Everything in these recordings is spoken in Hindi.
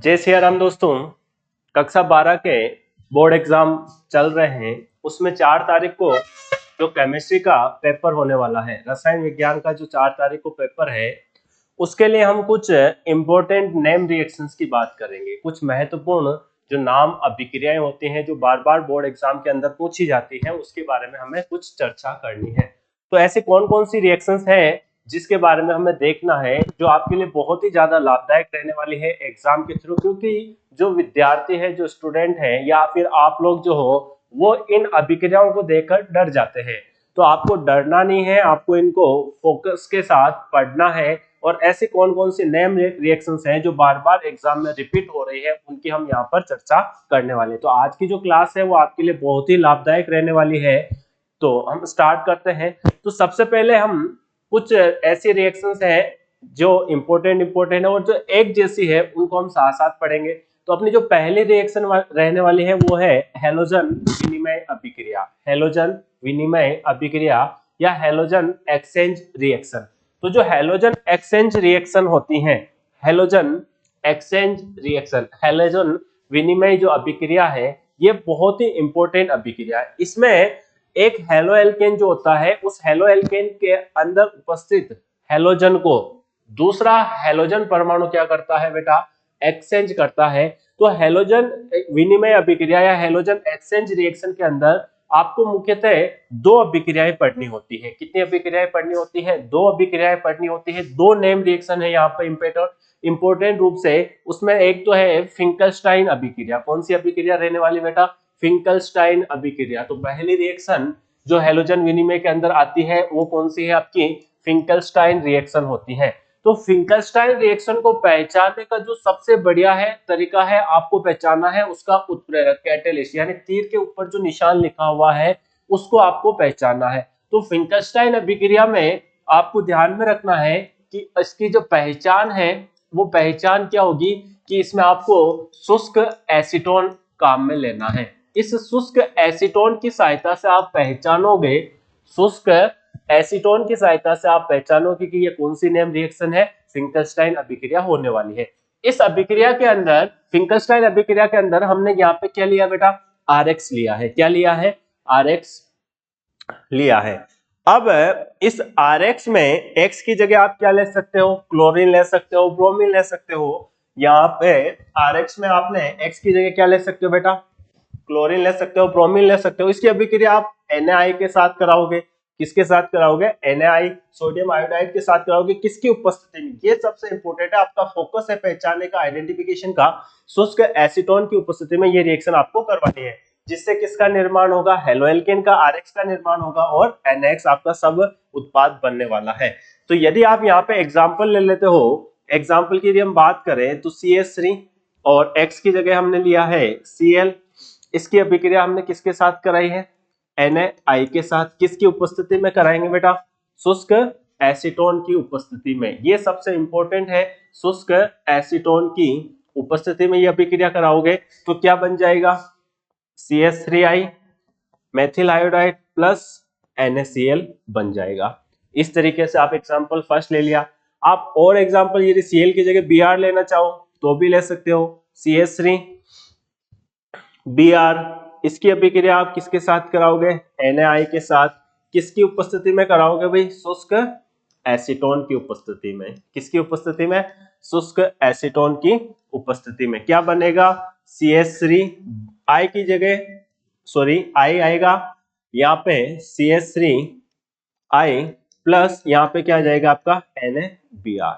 जय सिया राम दोस्तों। कक्षा 12 के बोर्ड एग्जाम चल रहे हैं। उसमें 4 तारीख को जो केमिस्ट्री का पेपर होने वाला है, रसायन विज्ञान का जो 4 तारीख को पेपर है, उसके लिए हम कुछ इंपॉर्टेंट नेम रिएक्शंस की बात करेंगे। कुछ महत्वपूर्ण जो नाम अभिक्रियाएं होती हैं जो बार बार बोर्ड एग्जाम के अंदर पूछी जाती है, उसके बारे में हमें कुछ चर्चा करनी है। तो ऐसे कौन कौन सी रिएक्शंस हैं जिसके बारे में हमें देखना है, जो आपके लिए बहुत ही ज्यादा लाभदायक रहने वाली है एग्जाम के थ्रू। क्योंकि जो विद्यार्थी है, जो स्टूडेंट है, या फिर आप लोग जो हो, वो इन अभिक्रियाओं को देखकर डर जाते हैं। तो आपको डरना नहीं है, आपको इनको फोकस के साथ पढ़ना है। और ऐसे कौन कौन सी नेम रिएक्शंस हैं जो बार बार एग्जाम में रिपीट हो रही है, उनकी हम यहाँ पर चर्चा करने वाले हैं। तो आज की जो क्लास है वो आपके लिए बहुत ही लाभदायक रहने वाली है। तो हम स्टार्ट करते हैं। तो सबसे पहले हम कुछ ऐसी रिएक्शंस हैं जो इंपॉर्टेंट है और जो एक जैसी है, उनको हम साथ साथ पढ़ेंगे। तो अपनी जो पहली रिएक्शन रहने वाली है वो है हैलोजन विनिमय अभिक्रिया। हैलोजन विनिमय अभिक्रिया या हैलोजन एक्सचेंज रिएक्शन। तो जो हैलोजन एक्सचेंज रिएक्शन होती हैं, हैलोजन एक्सचेंज रिएक्शन, हैलोजन विनिमय जो अभिक्रिया है, ये बहुत ही इंपॉर्टेंट अभिक्रिया है। इसमें एक हेलो एल्केन जो होता है, उस हेलो एल्केन के अंदर उपस्थित हैलोजन को दूसरा हैलोजन परमाणु क्या करता है बेटा, एक्सचेंज करता है। तो हैलोजन विनिमय अभिक्रिया या हैलोजन एक्सचेंज रिएक्शन के अंदर आपको मुख्यतः 2 अभिक्रियाएं पढ़नी होती है। कितनी अभिक्रियाएं पढ़नी होती है? 2 अभिक्रियाएं पढ़नी होती है। 2 नेम रिएक्शन है यहाँ पर इंपोर्टेंट रूप से। उसमें एक तो है फिंकलस्टाइन अभिक्रिया। कौन सी अभिक्रिया रहने वाली बेटा? फिंकलस्टाइन अभिक्रिया। तो पहली रिएक्शन जो हैलोजन विनिमय के अंदर आती है वो कौन सी है? आपकी फिंकलस्टाइन रिएक्शन होती है। तो फिंकलस्टाइन रिएक्शन को पहचानने का जो सबसे बढ़िया है तरीका है, आपको पहचानना है उसका उत्प्रेरक कैटलिस्ट, यानी तीर के ऊपर जो निशान लिखा हुआ है उसको आपको पहचानना है। तो फिंकलस्टाइन अभिक्रिया में आपको ध्यान में रखना है कि इसकी जो पहचान है वो पहचान क्या होगी कि इसमें आपको शुष्क एसीटोन काम में लेना है। इस शुष्क एसीटोन की सहायता से आप पहचानोगे, शुष्क एसीटोन की सहायता से आप पहचानोगे कि ये कौन सी नेम रिएक्शन है, फिंकलस्टाइन अभिक्रिया होने वाली है। इस अभिक्रिया के अंदर, फिंकलस्टाइन अभिक्रिया के अंदर हमने यहाँ पे क्या लिया बेटा? आरएक्स लिया है। क्या लिया है? आरएक्स लिया है। अब इस आरएक्स में एक्स की जगह आप क्या ले सकते हो? क्लोरीन ले सकते हो, ब्रोमीन ले सकते हो। यहाँ पे आरएक्स में आपने एक्स की जगह क्या ले सकते हो बेटा? क्लोरीन ले सकते हो, ब्रोमीन ले सकते हो। इसकी अभिक्रिया आप Na के साथ कराओगे। किसके साथ कराओगे? Na, सोडियम आयोडाइड के साथ कराओगे। किसकी उपस्थिति में? ये सबसे इंपॉर्टेंट है, आपका फोकस है पहचानने का, आइडेंटिफिकेशन का। शुष्क एसीटोन की उपस्थिति में ये रिएक्शन आपको करवानी है, जिससे किसका निर्माण होगा? हेलोएल्केन का, आरएक्स का निर्माण होगा और NX आपका सब उत्पाद बनने वाला है। तो यदि आप यहाँ पे एग्जाम्पल ले लेते हो, एग्जाम्पल की यदि हम बात करें तो CH3 और X की जगह हमने लिया है Cl। इसकी अभिक्रिया हमने किसके साथ कराई है? Na के साथ। किसकी उपस्थिति में कराएंगे बेटा? शुष्क एसीटोन की उपस्थिति में। ये सबसे इंपॉर्टेंट है, शुष्क एसीटोन की उपस्थिति में ये अभिक्रिया कराओगे तो क्या बन जाएगा? CH3I methyl iodide plus NaCl बन जाएगा। इस तरीके से आप एग्जांपल फर्स्ट ले लिया। आप और एग्जांपल यदि Cl की जगह Br लेना चाहो तो भी ले सकते हो। CH3 Br, इसकी अभिक्रिया आप किसके साथ कराओगे? Na के साथ। किसकी उपस्थिति में कराओगे भाई? शुष्क एसीटोन की उपस्थिति में। किसकी उपस्थिति में? शुष्क एसीटोन की उपस्थिति में। क्या बनेगा? CH3 I की जगह, सॉरी I आएगा यहाँ पे CH3I प्लस यहाँ पे क्या आ जाएगा आपका? NaBr।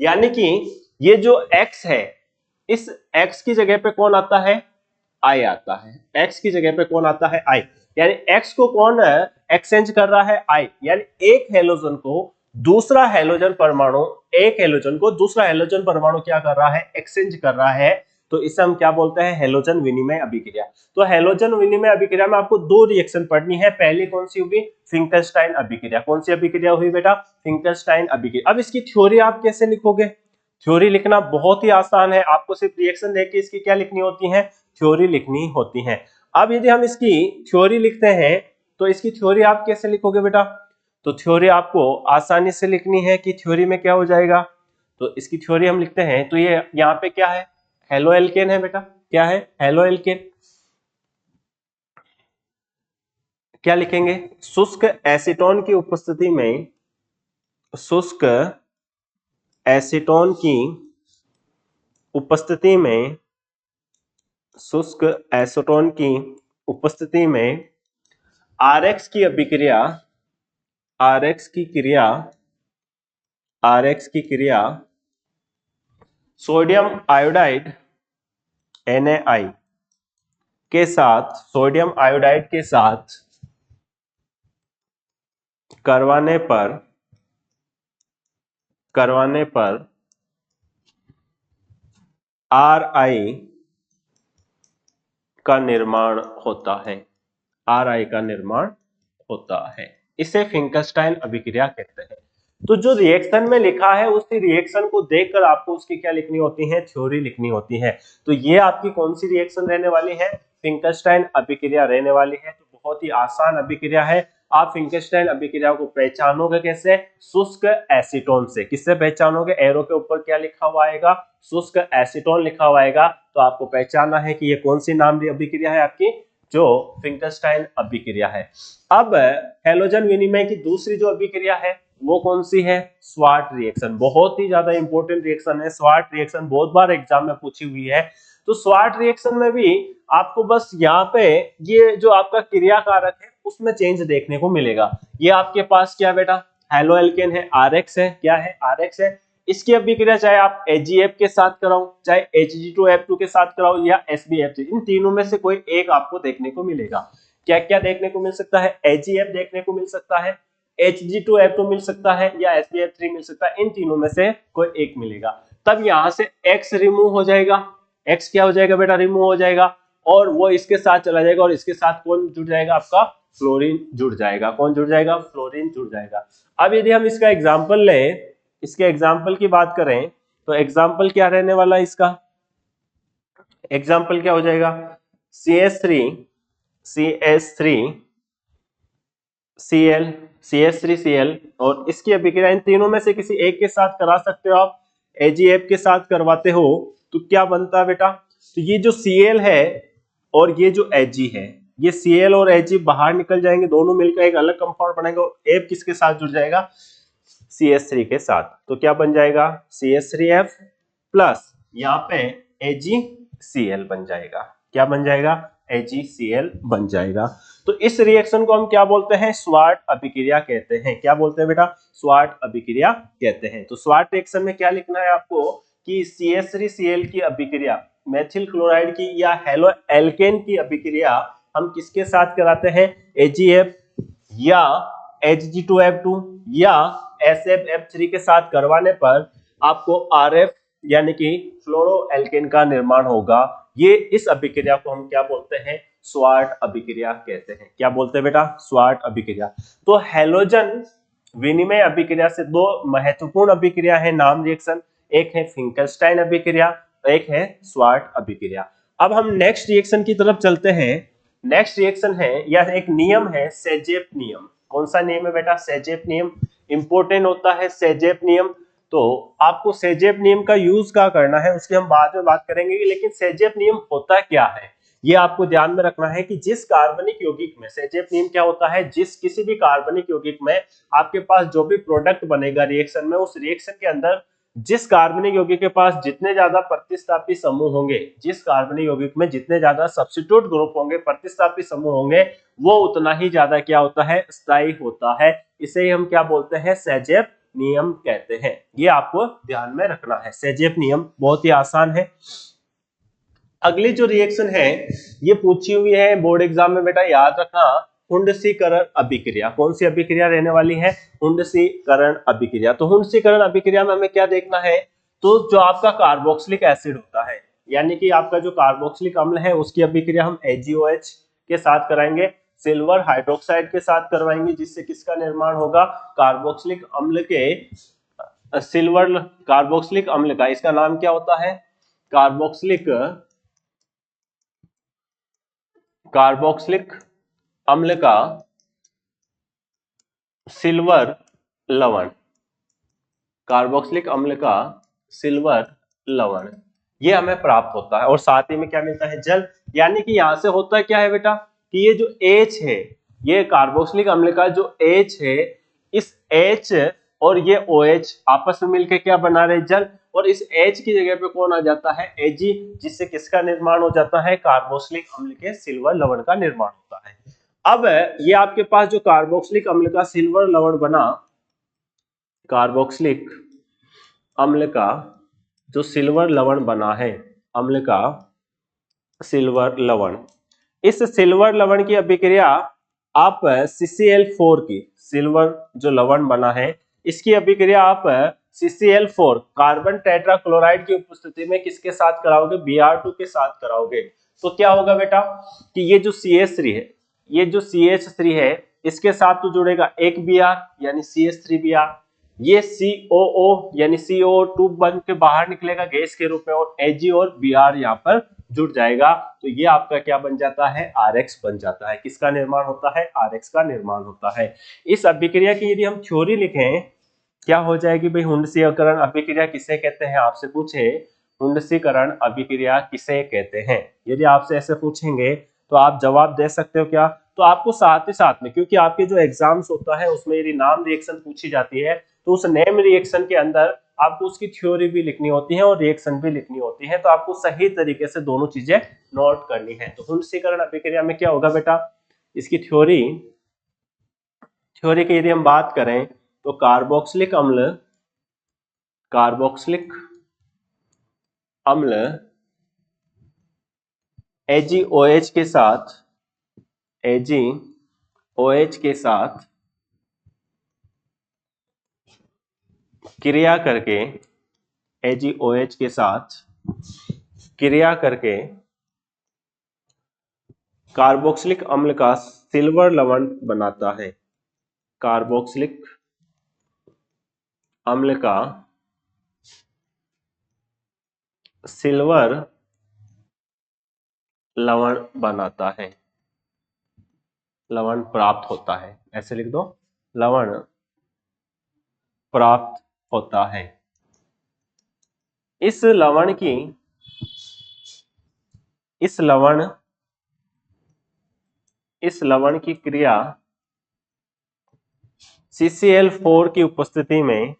यानी कि ये जो X है, इस X की जगह पे कौन आता है? I आता है। X की जगह पे कौन आता है? I। यानी X को कौन एक्सचेंज कर रहा है? I। यानी एक हैलोजन को दूसरा हैलोजन परमाणु, एक हैलोजन को दूसरा हैलोजन परमाणु क्या कर रहा है? एक्सचेंज कर रहा है। तो इसे हम क्या बोलते हैं? हैलोजन विनिमय अभिक्रिया। तो हैलोजन विनिमय अभिक्रिया में आपको 2 रिएक्शन पढ़नी है। पहली कौन सी होगी? फिंकलस्टाइन अभिक्रिया। कौन सी अभिक्रिया हुई बेटा? फिंकलस्टाइन अभिक्रिया। अब इसकी थ्योरी आप कैसे लिखोगे? थ्योरी लिखना बहुत ही आसान है, आपको सिर्फ रिएक्शन देख के इसकी क्या लिखनी होती है? थ्योरी लिखनी होती है। अब यदि हम इसकी थ्योरी लिखते हैं तो इसकी थ्योरी आप कैसे लिखोगे बेटा? तो थ्योरी आपको आसानी से लिखनी है कि थ्योरी में क्या हो जाएगा। तो इसकी थ्योरी हम लिखते हैं तो ये यहाँ पे क्या है? हेलो एल्केन है बेटा, क्या है हेलो एल्केन। क्या लिखेंगे, शुष्क एसीटोन की उपस्थिति में, शुष्क एसीटोन की उपस्थिति में, शुष्क एसीटोन की उपस्थिति में आरएक्स की अभिक्रिया, आरएक्स की क्रिया, आरएक्स की क्रिया सोडियम आयोडाइड NaI के साथ, सोडियम आयोडाइड के साथ करवाने पर RI का निर्माण होता है, RI का निर्माण होता है। इसे फिंकलस्टाइन अभिक्रिया कहते हैं। तो जो रिएक्शन में लिखा है उसी रिएक्शन को देखकर आपको उसकी क्या लिखनी होती है, थ्योरी लिखनी होती है। तो ये आपकी कौन सी रिएक्शन रहने वाली है, फिंकलस्टाइन अभिक्रिया रहने वाली है। तो बहुत ही आसान अभिक्रिया है। आप फिंकलस्टाइन अभिक्रिया को पहचानोगे कैसे, शुष्क एसीटोन से। किससे पहचानोगे, एरो के ऊपर क्या लिखा हुआ आएगा, शुष्क एसीटोन लिखा हुआ आएगा। तो आपको पहचानना है कि ये कौन सी नाम की अभिक्रिया है आपकी, जो फिंकलस्टाइन अभिक्रिया है। अब हैलोजन विनिमय की दूसरी जो अभिक्रिया है वो कौन सी है, स्वार्ट रिएक्शन। बहुत ही ज्यादा इंपॉर्टेंट रिएक्शन है स्वार्ट रिएक्शन, बहुत बार एग्जाम में पूछी हुई है। तो स्वार्ट रिएक्शन में भी आपको बस यहाँ पे ये जो आपका क्रिया कारक है उसमें चेंज देखने को मिलेगा। ये आपके पास क्या बेटा, हेलो एल्केन है, RX है, क्या है RX है। इसकी अभिक्रिया चाहे आप AgF के साथ कराओ, चाहे Hg2F2 के साथ कराओ या SbF3, इन तीनों में से कोई एक आपको देखने को मिलेगा। क्या क्या देखने को मिल सकता है, AgF देखने को मिल सकता है, Hg2F2 मिल सकता है या SbF3 मिल सकता है, इन तीनों में से कोई एक मिलेगा। तब यहां से X रिमूव हो जाएगा, X क्या हो जाएगा बेटा, रिमूव हो जाएगा, और वो इसके साथ चला जाएगा, और इसके साथ कौन जुड़ जाएगा, आपका फ्लोरीन जुड़ जाएगा। कौन जुड़ जाएगा, फ्लोरीन जुड़ जाएगा। अब यदि हम इसका एग्जाम्पल लें, इसके एग्जाम्पल की बात करें, तो एग्जाम्पल क्या रहने वाला है इसका, एग्जाम्पल क्या हो जाएगा, CH3 Cl CH3Cl, और इसकी अभिक्रिया इन तीनों में से किसी एक के साथ करा सकते हो आप। AgF के साथ करवाते हो तो क्या बनता है बेटा, तो ये जो Cl है और ये जो Ag है, ये Cl और Ag बाहर निकल जाएंगे, दोनों मिलकर एक अलग कंपाउंड बनेगा, और F किसके साथ जुड़ जाएगा, CH3 के साथ। तो क्या बन जाएगा, CH3F प्लस यहाँ पे AgCl बन जाएगा। क्या बन जाएगा, AgCl बन जाएगा। तो इस रिएक्शन को हम क्या बोलते हैं, स्वार्ट अभिक्रिया कहते हैं। क्या बोलते हैं बेटा, स्वार्ट अभिक्रिया कहते हैं। तो स्वार्ट रिएक्शन में क्या लिखना है आपको कि CH3Cl की अभिक्रिया मेथिल क्लोराइड की या हेलो एल्केन की अभिक्रिया हम किसके साथ कराते हैं, AgF या Hg2F2 या SfF3 के साथ करवाने पर आपको RF यानी कि फ्लोरोएल्केन का निर्माण होगा। ये इस अभिक्रिया को हम क्या बोलते हैं, स्वार्ट अभिक्रिया कहते हैं। क्या बोलते हैं बेटा, स्वार्ट अभिक्रिया। तो हैलोजन विनिमय अभिक्रिया से दो महत्वपूर्ण अभिक्रिया है नाम रिएक्शन, एक है फिंकलस्टाइन अभिक्रिया, एक है स्वार्ट अभिक्रिया। अब हम नेक्स्ट रिएक्शन की तरफ चलते हैं। नेक्स्ट रिएक्शन है या एक नियम है सेजेप नियम। कौन सा नियम है बेटा, सेजेप नियम। इंपॉर्टेंट होता है सेजेप नियम। तो आपको सेजेप नियम का यूज क्या करना है उसकी हम बाद में बात करेंगे, लेकिन सेजेप नियम होता क्या है ये आपको ध्यान में रखना है कि जिस कार्बनिक यौगिक में, सेजेप नियम क्या होता है, जिस किसी भी कार्बनिक यौगिक में आपके पास जो भी प्रोडक्ट बनेगा रिएक्शन में, उस रिएक्शन के अंदर जिस कार्बनिक यौगिक के पास जितने ज्यादा प्रतिस्थापी समूह होंगे, जिस कार्बनिक यौगिक में जितने ज्यादा सब्स्टिट्यूट ग्रुप होंगे, प्रतिस्थापी समूह होंगे, वो उतना ही ज्यादा क्या होता है, स्थायी होता है। इसे ही हम क्या बोलते हैं, सेजेप नियम कहते हैं। ये आपको ध्यान में रखना है। सेजेप नियम बहुत ही आसान है। अगली जो रिएक्शन है ये पूछी हुई है बोर्ड एग्जाम में बेटा, याद रखना, हुंडसीकरण अभिक्रिया। कौन सी अभिक्रिया रहने वाली है, हुंडसीकरण अभिक्रिया। तो हुंडसीकरण अभिक्रिया में हमें क्या देखना है, तो जो आपका कार्बोक्सिलिक एसिड होता है, यानी कि आपका जो कार्बोक्सिलिक अम्ल है उसकी अभिक्रिया हम AgOH के साथ कराएंगे, सिल्वर हाइड्रोक्साइड के साथ करवाएंगे, जिससे किसका निर्माण होगा, कार्बोक्सिलिक अम्ल के, सिल्वर कार्बोक्सिलिक अम्ल का, इसका नाम क्या होता है, कार्बोक्सिलिक अम्ल का सिल्वर लवण, कार्बोक्सिलिक अम्ल का सिल्वर लवण, ये हमें प्राप्त होता है, और साथ ही में क्या मिलता है, जल। यानी कि यहां से होता क्या है बेटा कि ये जो H है, ये कार्बोक्सिलिक अम्ल का जो H है, इस H और ये OH आपस में मिलकर क्या बना रहे, जल। और इस H की जगह पे कौन आ जाता है, Ag, जिससे किसका निर्माण हो जाता है, कार्बोक्सिलिक अम्ल के सिल्वर लवण का निर्माण होता है। अब ये आपके पास जो कार्बोक्सिलिक अम्ल का सिल्वर लवण बना, कार्बोक्सिलिक अम्ल का जो सिल्वर लवण बना है, अम्ल का सिल्वर लवण, इस सिल्वर लवण की अभिक्रिया आप CCl4 की, सिल्वर जो लवण बना है इसकी अभिक्रिया आप CCl4 कार्बन टेट्राक्लोराइड की उपस्थिति में किसके साथ कराओगे, Br2 के साथ कराओगे। तो क्या होगा बेटा कि ये जो CH3 है, ये जो CH3 है इसके साथ तो जुड़ेगा एक Br यानी CH3Br, ये COO यानी CO2 बन के बाहर निकलेगा गैस के रूप में, और Ag और Br यहाँ पर जुड़ जाएगा। तो ये आपका क्या बन जाता है, RX बन जाता है। किसका निर्माण होता है, RX का निर्माण होता है। इस अभिक्रिया की यदि हम थ्योरी लिखें, क्या हो जाएगी भाई, हुंडसीकरण अभिक्रिया किसे कहते हैं, आपसे पूछे हुंडसीकरण अभिक्रिया किसे कहते हैं, यदि आपसे ऐसे पूछेंगे तो आप जवाब दे सकते हो क्या, तो आपको साथ ही साथ में, क्योंकि आपके जो एग्जाम्स होता है उसमें यदि नाम रिएक्शन पूछी जाती है तो उस नेम रिएक्शन के अंदर आपको उसकी थ्योरी भी लिखनी होती है और रिएक्शन भी लिखनी होती है, तो आपको सही तरीके से दोनों चीजें नोट करनी है। तो हुंडसीकरण अभिक्रिया में क्या होगा बेटा, इसकी थ्योरी की यदि हम बात करें तो कार्बोक्सिलिक अम्ल AgOH के साथ क्रिया करके, AgOH के साथ क्रिया करके कार्बोक्सिलिक अम्ल का सिल्वर लवण बनाता है। कार्बोक्सिलिक अम्ल का सिल्वर लवण बनाता है, लवण प्राप्त होता है, ऐसे लिख दो, लवण प्राप्त होता है। इस लवण की क्रिया CCl4 की उपस्थिति में,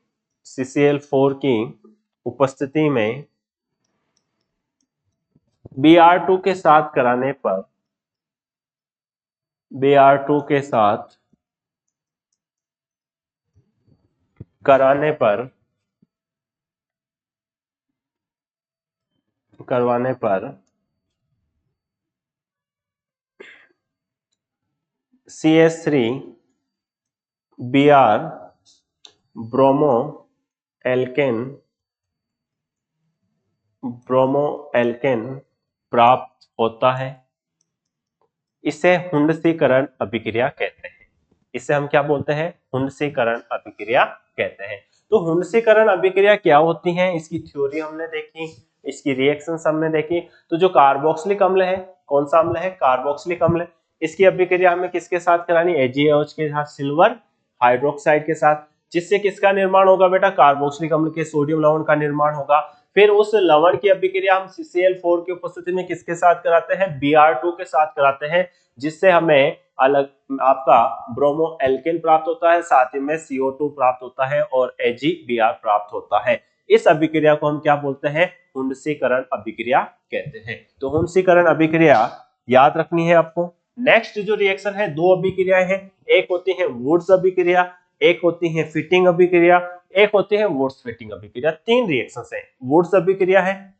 Br2 के साथ कराने पर, करवाने पर CH3Br ब्रोमो एल्केन प्राप्त होता है। इसे हुंडसीकरण अभिक्रिया कहते हैं। इसे हम क्या बोलते हैं, हुंडसीकरण अभिक्रिया कहते हैं। तो हुंडसीकरण अभिक्रिया क्या होती है, इसकी थ्योरी हमने देखी, इसकी रिएक्शंस हमने देखी। तो जो कार्बोक्सिलिक अम्ल है, कौन सा अम्ल है, कार्बोक्सिलिक अम्ल, इसकी अभिक्रिया हमें किसके साथ करानी, AgOH के साथ, सिल्वर हाइड्रोक्साइड के साथ, जिससे किसका निर्माण होगा बेटा, कार्बोक्सिलिक अम्ल के सोडियम लवण का निर्माण होगा। फिर उस लवण की अभिक्रिया हम CCl4 की उपस्थिति में किसके साथ कराते हैं, Br2 के साथ कराते हैं, जिससे हमें अलग आपका ब्रोमो एल्केन प्राप्त होता है, साथ ही में CO2 प्राप्त होता है और AgBr प्राप्त होता है। इस अभिक्रिया को हम क्या बोलते हैं, हुंडसीकरण अभिक्रिया कहते हैं। तो हुंडसीकरण अभिक्रिया याद रखनी है आपको। नेक्स्ट जो रिएक्शन है, दो अभिक्रियाएं हैं, एक होती है वुड्स अभिक्रिया, एक होती है फिटिंग अभिक्रिया, एक होती है वुड्स फिटिंग अभिक्रिया। तीन रिएक्शंस हैं, वुड्स अभिक्रिया है,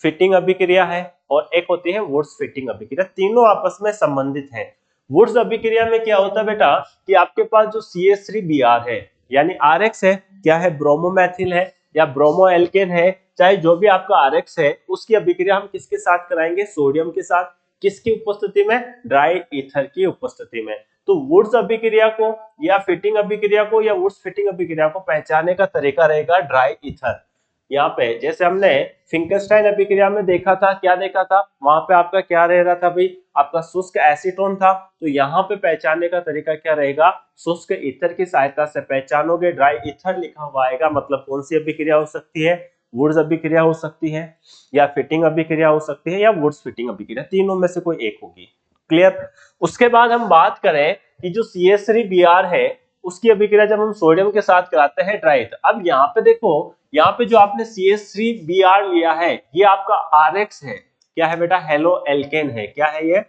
फिटिंग अभिक्रिया है और एक होती है वुड्स फिटिंग अभिक्रिया। तीनों आपस में संबंधित हैं। वुड्स अभिक्रिया में क्या होता है बेटा कि आपके पास जो CH3Br है यानी RX है, क्या है, ब्रोमोमेथिल है या ब्रोमो एल्केन है, चाहे जो भी आपका RX है, उसकी अभिक्रिया हम किसके साथ कराएंगे, सोडियम के साथ। किसकी उपस्थिति में, ड्राई ईथर की उपस्थिति में। तो वुड्स अभिक्रिया को या फिटिंग अभिक्रिया को या वुड्स फिटिंग अभिक्रिया को पहचानने का तरीका रहेगा ड्राई ईथर। यहाँ पे जैसे हमने फिंकरस्टाइन अभिक्रिया में देखा था, क्या देखा था, वहां पे आपका क्या रह रहा था भाई, आपका शुष्क एसीटोन था। तो यहाँ पे पहचानने का तरीका क्या रहेगा, शुष्क ईथर की सहायता से पहचानोगे, ड्राई ईथर लिखा हुआ आएगा, मतलब कौन सी अभिक्रिया हो सकती है, वुड्स अभिक्रिया हो सकती है, या फिटिंग अभिक्रिया हो सकती है, या वुड्स फिटिंग अभिक्रिया, तीनों में से कोई एक होगी। क्लियर। उसके बाद हम बात करें कि जो CH3Br है उसकी अभिक्रिया जब हम सोडियम के साथ कराते हैं ड्राई, अब यहाँ पे देखो, यहाँ पे जो आपने CH3Br लिया है ये आपका RX है, क्या है बेटा, हेलो एल्केन है। क्या है ये,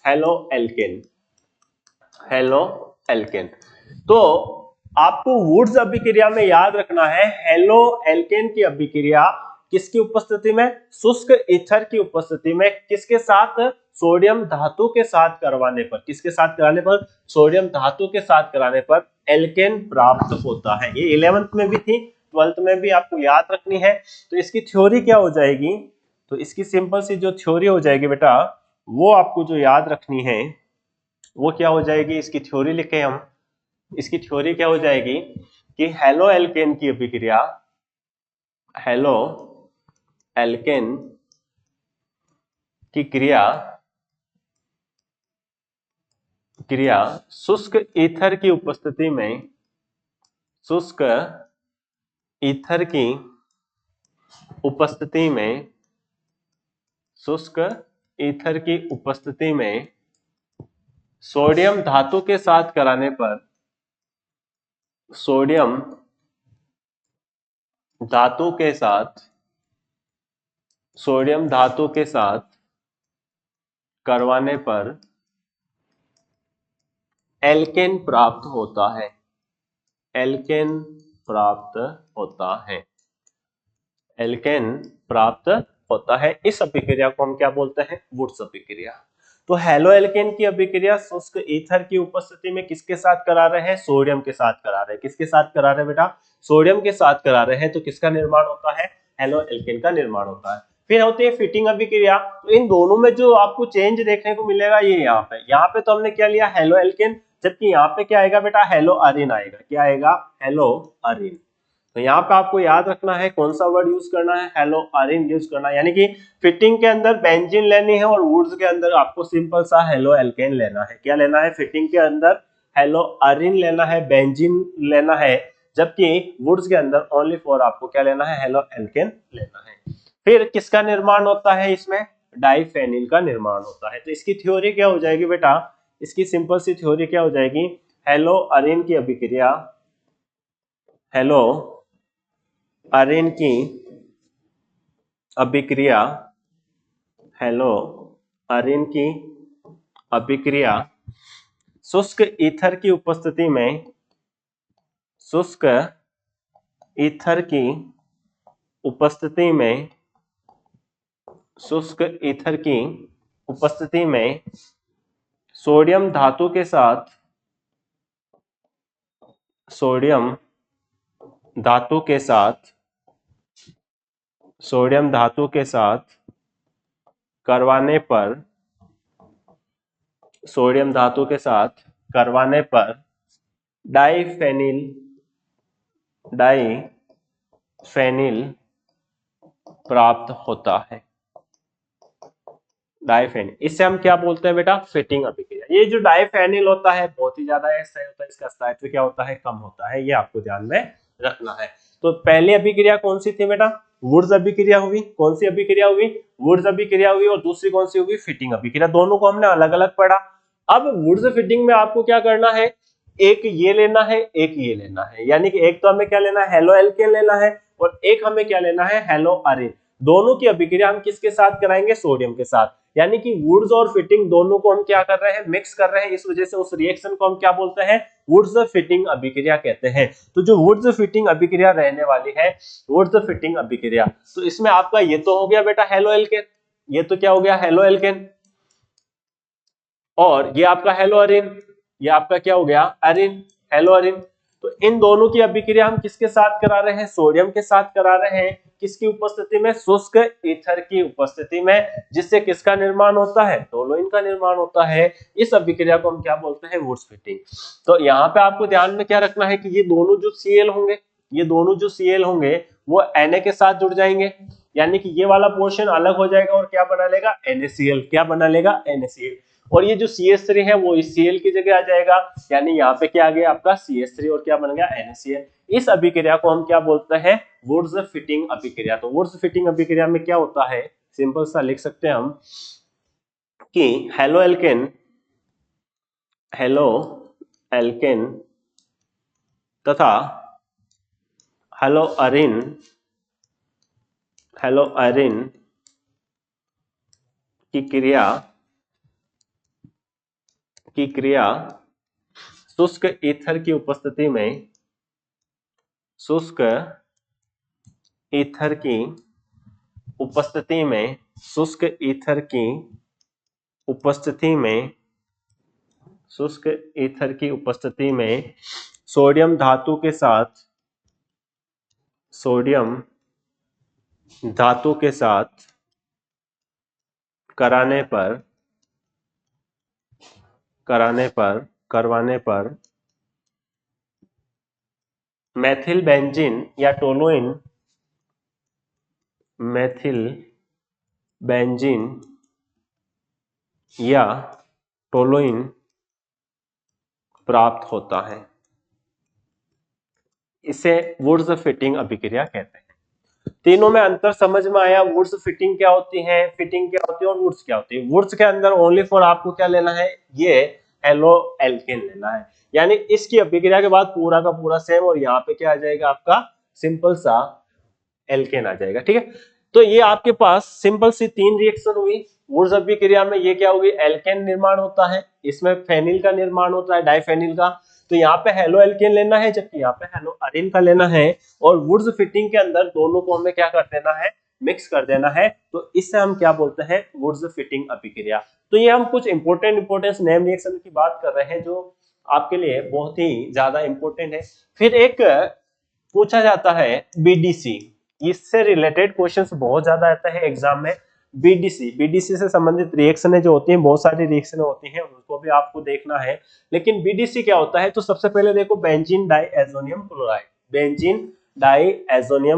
हेलो एल्केन, हेलो एल्केन। तो आपको वुड्स अभिक्रिया में याद रखना है हेलो एल्केन की अभिक्रिया किसकी उपस्थिति में, शुष्क ईथर की उपस्थिति में, किसके साथ, सोडियम धातु के साथ करवाने पर, किसके साथ कराने पर, सोडियम धातु के साथ कराने पर एल्केन प्राप्त होता है। ये 11th में भी थी, 12th में भी आपको याद रखनी है। तो इसकी थ्योरी क्या हो जाएगी, तो इसकी सिंपल सी जो थ्योरी हो जाएगी बेटा, वो आपको जो याद रखनी है वो क्या हो जाएगी, इसकी थ्योरी लिखे हम। इसकी थ्योरी क्या हो जाएगी कि हेलो एल्केन की अभिक्रिया, हेलो एल्केन की क्रिया शुष्क ईथर की उपस्थिति में, शुष्क ईथर की उपस्थिति में, शुष्क ईथर की उपस्थिति में सोडियम धातु के साथ कराने पर, सोडियम धातु के साथ, सोडियम धातु के साथ करवाने पर एल्केन प्राप्त होता है, एल्केन प्राप्त होता है, एल्केन प्राप्त होता है। इस अभिक्रिया को हम क्या बोलते हैं, वुड्स अभिक्रिया। तो हेलो एल्केन की अभिक्रिया शुष्क ईथर की उपस्थिति में किसके साथ करा रहे हैं, सोडियम के साथ करा रहे हैं। किसके साथ करा रहे हैं बेटा, सोडियम के साथ करा रहे हैं। तो किसका निर्माण होता है, हेलो एल्केन का निर्माण होता है। फिर होती है फिटिंग अभिक्रिया। तो इन दोनों में जो आपको चेंज देखने को मिलेगा ये यहाँ पे तो हमने क्या लिया, हेलो एल्केन, जबकि यहाँ पे क्या आएगा बेटा, हेलो अरिन आएगा। क्या आएगा, हेलो अरिन। तो यहाँ पे आपको याद रखना है कौन सा वर्ड यूज करना है, हेलो अरिन यूज करना है। यानी कि फिटिंग के अंदर बेंजीन लेनी है और वुड्स के अंदर आपको सिंपल सा हेलो एल्केन लेना है। क्या लेना है, फिटिंग के अंदर हेलो अरिन लेना है, बेंजीन लेना है, जबकि वुड्स के अंदर ओनली फॉर आपको क्या लेना है, हेलो एल्केन लेना है। फिर किसका निर्माण होता है इसमें, डाइफेनिल का निर्माण होता है। तो इसकी थ्योरी क्या हो जाएगी बेटा, इसकी सिंपल सी थ्योरी क्या हो जाएगी, हेलो अरिन की अभिक्रिया, हेलो अरिन की अभिक्रिया, हेलो अरिन की अभिक्रिया शुष्क ईथर की उपस्थिति में, शुष्क ईथर की उपस्थिति में, शुष्क ईथर की उपस्थिति में सोडियम धातु के साथ, सोडियम धातु के साथ, सोडियम धातु के साथ करवाने पर, सोडियम धातु के साथ करवाने पर डाइफेनिल, डाइफेनिल प्राप्त होता है, डाइफेनिल। इससे हम क्या बोलते हैं बेटा, फिटिंग अभिक्रिया। ये जो डाइफेनिल होता है बहुत ही ज्यादा ऐसा होता है, इसका स्थायित्व क्या होता है, कम होता है। ये आपको ध्यान में रखना है। तो पहली अभिक्रिया कौन सी थी बेटा, वुड्स अभिक्रिया हुई। कौन सी अभिक्रिया हुई, वुड्स अभिक्रिया हुई। और दूसरी कौन सी हुई, फिटिंग अभिक्रिया। दोनों को हमने अलग अलग पढ़ा। अब वुड्स फिटिंग में आपको क्या करना है, एक ये लेना है, एक ये लेना है। यानी कि एक तो हमें क्या लेना है, हेलो एल्केन लेना है, और एक हमें क्या लेना है, हेलो अरिन। दोनों की अभिक्रिया हम किसके साथ कराएंगे, सोडियम के साथ। यानी कि वुड्स और फिटिंग दोनों को हम क्या कर रहे हैं, मिक्स कर रहे हैं। इस वजह से उस रिएक्शन को हम क्या बोलते हैं, वुड्स फिटिंग अभिक्रिया कहते हैं। तो जो वुड्स फिटिंग अभिक्रिया रहने वाली है, वुड्स फिटिंग अभिक्रिया, तो इसमें आपका ये तो हो गया बेटा हेलो एल्केन, ये तो क्या हो गया, हेलो एल्केन, और ये आपका हेलो अरिन, ये आपका क्या हो गया, अरिन, हेलो अरिन। तो इन दोनों की अभिक्रिया हम किसके साथ करा रहे हैं, सोडियम के साथ करा रहे हैं। किसकी उपस्थिति में, शुष्क ईथर की उपस्थिति में, जिससे किसका निर्माण होता है, टोलुइन का निर्माण होता है। इस अभिक्रिया को हम क्या बोलते हैं, वुड्स फिटिंग। तो यहाँ पे आपको ध्यान में क्या रखना है कि ये दोनों जो Cl होंगे, ये दोनों जो Cl होंगे वो Na के साथ जुड़ जाएंगे। यानी कि ये वाला पोर्शन अलग हो जाएगा और क्या बना लेगा, NaCl। क्या बना लेगा, NaCl। और ये जो CH3 है वो इस Cl की जगह आ जाएगा, यानी यहाँ पे क्या आ गया आपका CH3 और क्या बन गया NaCl। इस अभिक्रिया को हम क्या बोलते हैं, वुड्स फिटिंग अभिक्रिया। तो वुड्स फिटिंग अभिक्रिया में क्या होता है, सिंपल सा लिख सकते हैं हम कि हेलो एल्केन तथा हेलो अरिन की क्रिया शुष्क ईथर की उपस्थिति में शुष्क ईथर की उपस्थिति में सोडियम धातु के साथ करवाने पर मेथिल बेंजीन या टोलुइन प्राप्त होता है। इसे वुड्स फिटिंग अभिक्रिया कहते हैं। तीनों में अंतर समझ में आया, वुड्स फिटिंग क्या होती है, फिटिंग क्या होती है और वुड्स क्या होती है। वुड्स के अंदर ओनली फॉर आपको क्या लेना है, ये हेलो एल्केन लेना है, यानी इसकी अभिक्रिया के बाद पूरा का पूरा सेम, और यहाँ पे क्या आ जाएगा आपका सिंपल सा एल्केन आ जाएगा। ठीक है, तो ये आपके पास सिंपल सी 3 रिएक्शन हुई वुड्स अभिक्रिया में। ये क्या होगी, एल्केन निर्माण होता है, इसमें फेनिल का निर्माण होता है, डाइफेनिल का। तो यहाँ पे हेलो एल्केन लेना है, जबकि यहाँ पे हेलो अरिन का लेना है, और वुड्स फिटिंग के अंदर दोनों को हमें क्या कर देना है, मिक्स कर देना है। तो इससे हम क्या बोलते हैं, वुड्स फिटिंग अभिक्रिया। तो ये हम कुछ इंपोर्टेंट नेम रिएक्शन की बात कर रहे हैं जो आपके लिए बहुत ही ज्यादा इंपॉर्टेंट है। फिर एक पूछा जाता है बीडीसी, इससे रिलेटेड क्वेश्चंस बहुत ज्यादा आता है एग्जाम में। बीडीसी से संबंधित रिएक्शनें जो होती हैं, बहुत सारी रिएक्शनें होती हैं, उनको भी आपको देखना है। लेकिन बीडीसी क्या होता है, तो सबसे पहले देखो बेंजीन डाइएजोनियम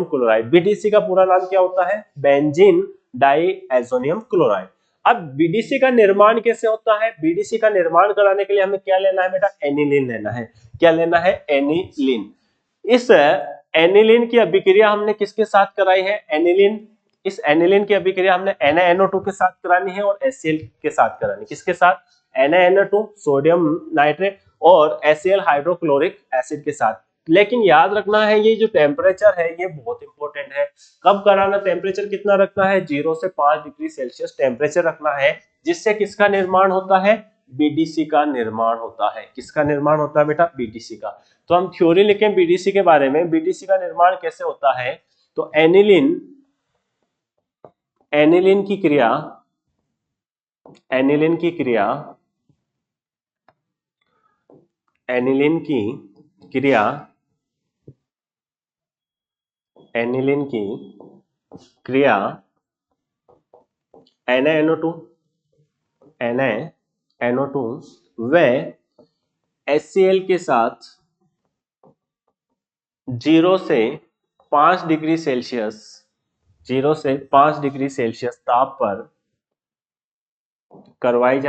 क्लोराइड। बीडीसी का पूरा नाम क्या होता है, बेंजीन डाइएजोनियम क्लोराइड। अब बीडीसी का निर्माण कैसे होता है, बीडीसी का निर्माण कराने के लिए हमें क्या लेना है बेटा, एनिलीन लेना है। क्या लेना है, एनिलीन। इस एनिलीन की अभिक्रिया हमने किसके साथ कराई है, इस एनिलीन की अभिक्रिया हमने NaNO2 के साथ करानी है और HCl के साथ करानी है। किसके साथ, NaNO2 सोडियम नाइट्रेट और HCl हाइड्रोक्लोरिक एसिड के साथ। लेकिन याद रखना है ये जो टेम्परेचर है ये बहुत इंपॉर्टेंट है। कब कराना, टेम्परेचर कितना रखना है, 0 से 5 डिग्री सेल्सियस टेम्परेचर रखना है, जिससे किसका निर्माण होता है, बीडीसी का निर्माण होता है। किसका निर्माण होता है बेटा, बीडीसी का। तो हम थ्योरी लिखें बीडीसी के बारे में, बीडीसी का निर्माण कैसे होता है। तो एनिलीन की क्रिया NaNO2 व HCl के साथ 0 से 5 डिग्री सेल्सियस ताप पर करवाई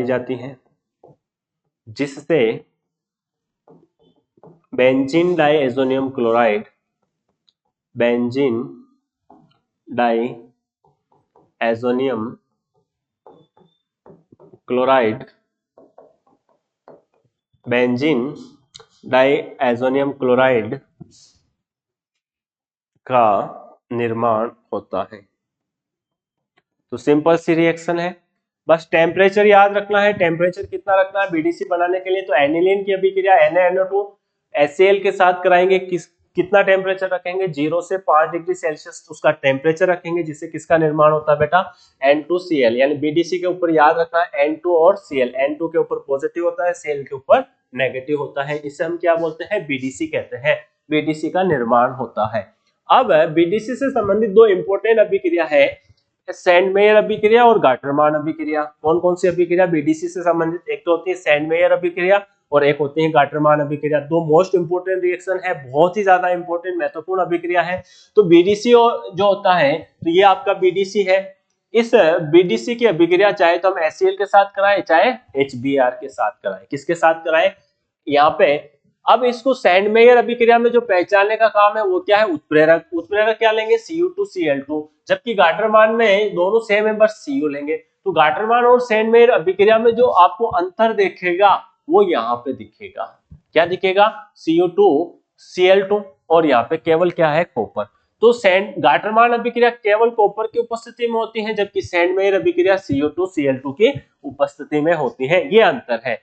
जाती हैं, जिससे benzene diazonium chloride benzene diazonium chloride का निर्माण होता है। तो सिंपल सी रिएक्शन है, बस टेम्परेचर याद रखना है। टेम्परेचर कितना रखना है बीडीसी बनाने के लिए, तो एनिलीन की अभिक्रिया NaNO2 HCl के साथ कराएंगे, कितना टेम्परेचर रखेंगे, 0 से 5 डिग्री सेल्सियस उसका टेम्परेचर रखेंगे, जिससे किसका निर्माण होता है बेटा, N2Cl। यानी बीडीसी के ऊपर याद रखना है N2 और Cl, N2 के ऊपर पॉजिटिव होता है, Cl के ऊपर नेगेटिव होता है। इसे हम क्या बोलते हैं, बीडीसी कहते हैं। बीडीसी का निर्माण होता है। अब बीडीसी से संबंधित दो इंपोर्टेंट अभिक्रिया है, सैंडमेयर अभिक्रिया और गाटरमान अभिक्रिया। कौन कौन सी अभिक्रिया बीडीसी से संबंधित, एक तो होती है सैंडमेयर अभिक्रिया और एक होती है गाटरमान अभिक्रिया। दो मोस्ट इंपोर्टेंट रिएक्शन है, बहुत ही ज्यादा इंपोर्टेंट महत्वपूर्ण अभिक्रिया है। तो बीडीसी जो होता है, तो ये आपका बीडीसी है, इस बीडीसी की अभिक्रिया चाहे तो हम HCl के साथ कराएं चाहे HBr के साथ कराएं, किसके साथ कराएं यहाँ पे। अब इसको सैंडमेयर अभिक्रिया में जो पहचानने का काम है वो क्या है, उत्प्रेरक। उत्प्रेरक क्या लेंगे, Cu2Cl2, जबकि गाटरमान में दोनों सेम है बस Cu लेंगे। तो गाटरमान और सैंडमेयर अभिक्रिया में जो आपको अंतर देखेगा वो यहाँ पे दिखेगा, क्या दिखेगा, Cu2Cl2 और यहाँ पे केवल क्या है, कॉपर। तो गाटरमान अभिक्रिया केवल कॉपर की उपस्थिति में होती है, जबकि सैंडमेयर अभिक्रिया Cu2Cl2 की उपस्थिति में होती है, ये अंतर है।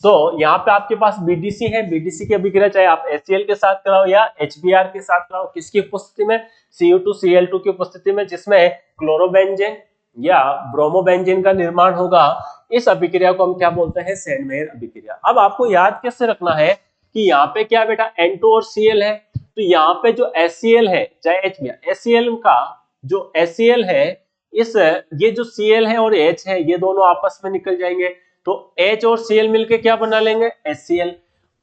तो यहाँ पे आपके पास बीडीसी है, बीडीसी की अभिक्रिया चाहे आप HCl के साथ कराओ या HBr के साथ कराओ, किसकी उपस्थिति में, Cu2Cl2 की उपस्थिति में, जिसमें क्लोरोबेंजीन या ब्रोमोबेंजीन का निर्माण होगा। इस अभिक्रिया को हम क्या बोलते हैं, सैंडमेयर अभिक्रिया। अब आपको याद कैसे रखना है कि यहाँ पे क्या बेटा N2 और Cl है, तो यहाँ पे जो HCl है चाहे HBr, HCl का जो HCl है, इस ये जो Cl है और H है ये दोनों आपस में निकल जाएंगे, तो H और Cl मिलके क्या बना लेंगे, HCl।